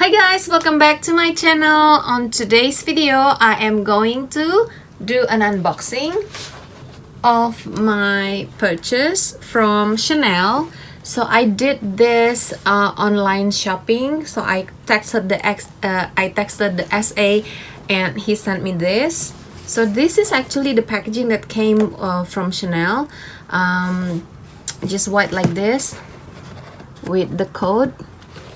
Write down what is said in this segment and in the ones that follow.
Hi guys, welcome back to my channel. On today's video, I am going to do an unboxing of my purchase from Chanel. So I did this online shopping. So I texted the SA and he sent me this. So this is actually the packaging that came from Chanel. Just white like this with the code.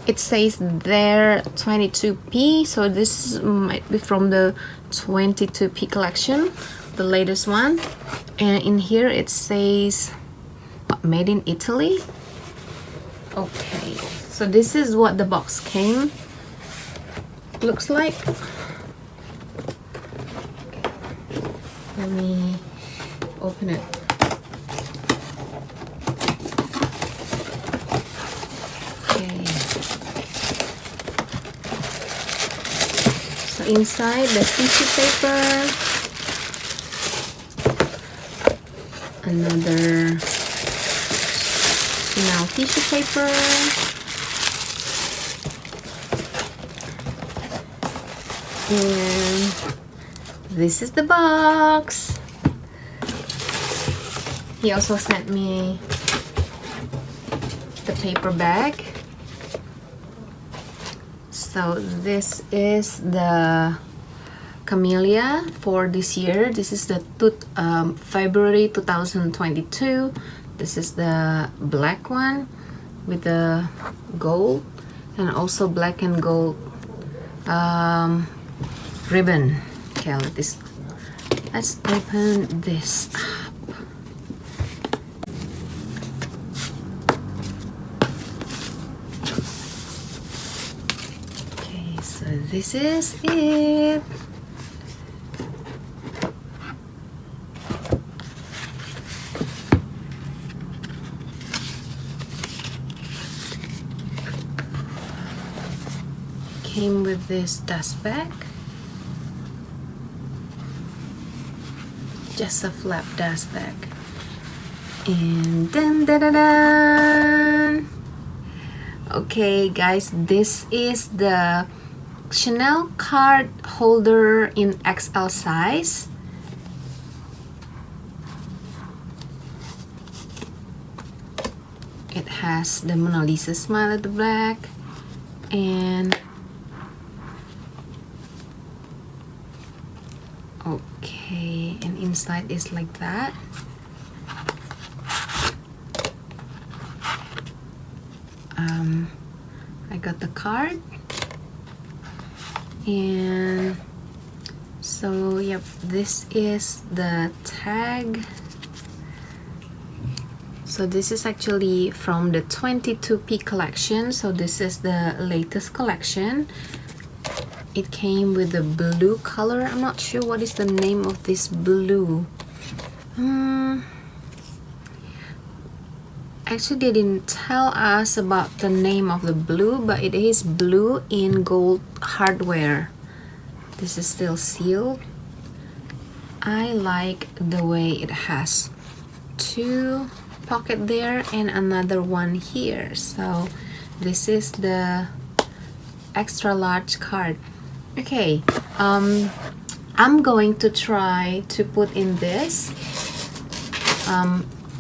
It says there 22p, so this might be from the 22p collection, the latest one. And in here it says made in Italy. Okay, so this is what the box came looks like. Let me open it. Inside the tissue paper, another Chanel tissue paper, and this is the box. He also sent me the paper bag. So this is the Camellia for this year. This is the February 2022. This is the black one with the gold and also black and gold ribbon. Okay, let's open this up. So this is it. Came with this dust bag. Just a flap dust bag. And dun, dun, dun, dun. Okay guys, this is the Chanel card holder in XL size. It has the Mona Lisa smile at the back, and okay, and inside is like that. I got the card. And so yep, this is the tag. So this is actually from the 22p collection, so this is the latest collection. It came with the blue color. I'm not sure what is the name of this blue. Actually, they didn't tell us about the name of the blue, but it is blue in gold hardware. This is still sealed. I like the way it has two pockets there and another one here. So this is the extra large card. Okay, I'm going to try to put in this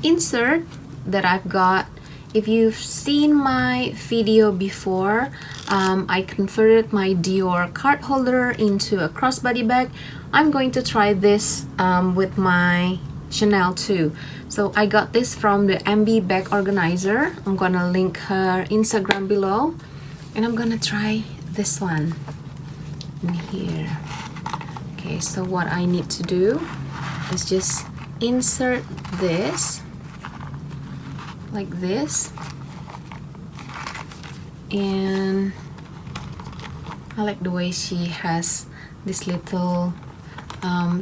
insert that I've got. If you've seen my video before, I converted my Dior card holder into a crossbody bag. I'm going to try this with my Chanel too. So I got this from the MB bag organizer. I'm gonna link her Instagram below, and I'm gonna try this one in here. Okay, so what I need to do is just insert this like this, and I like the way she has this little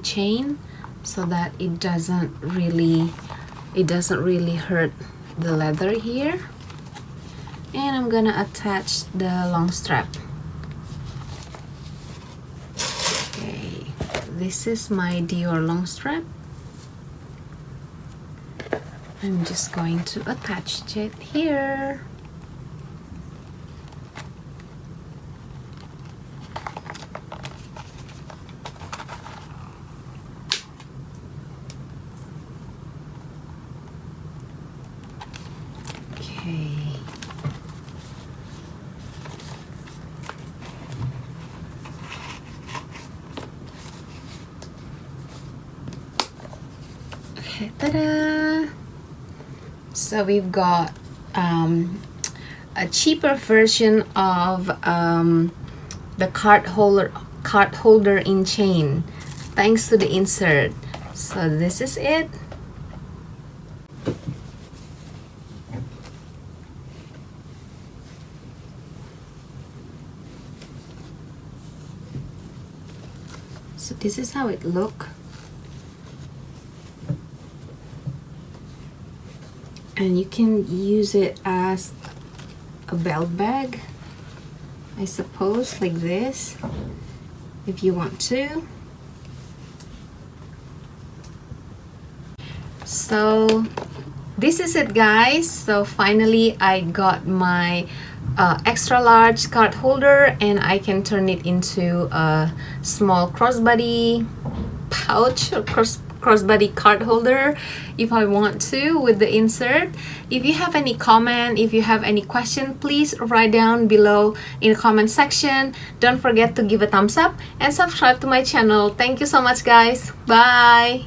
chain so that it doesn't really hurt the leather here. And I'm gonna attach the long strap. Okay, this is my Dior long strap. I'm just going to attach it here. Okay, ta-da! So we've got a cheaper version of the card holder in chain, thanks to the insert. So this is it. So this is how it look. And you can use it as a belt bag, I suppose, like this, if you want to. So this is it, guys. So finally I got my extra large card holder, and I can turn it into a small crossbody pouch or crossbody card holder if I want to, with the insert. If you have any comment, if you have any question, please write down below in the comment section. Don't forget to give a thumbs up and subscribe to my channel. Thank you so much, guys. Bye.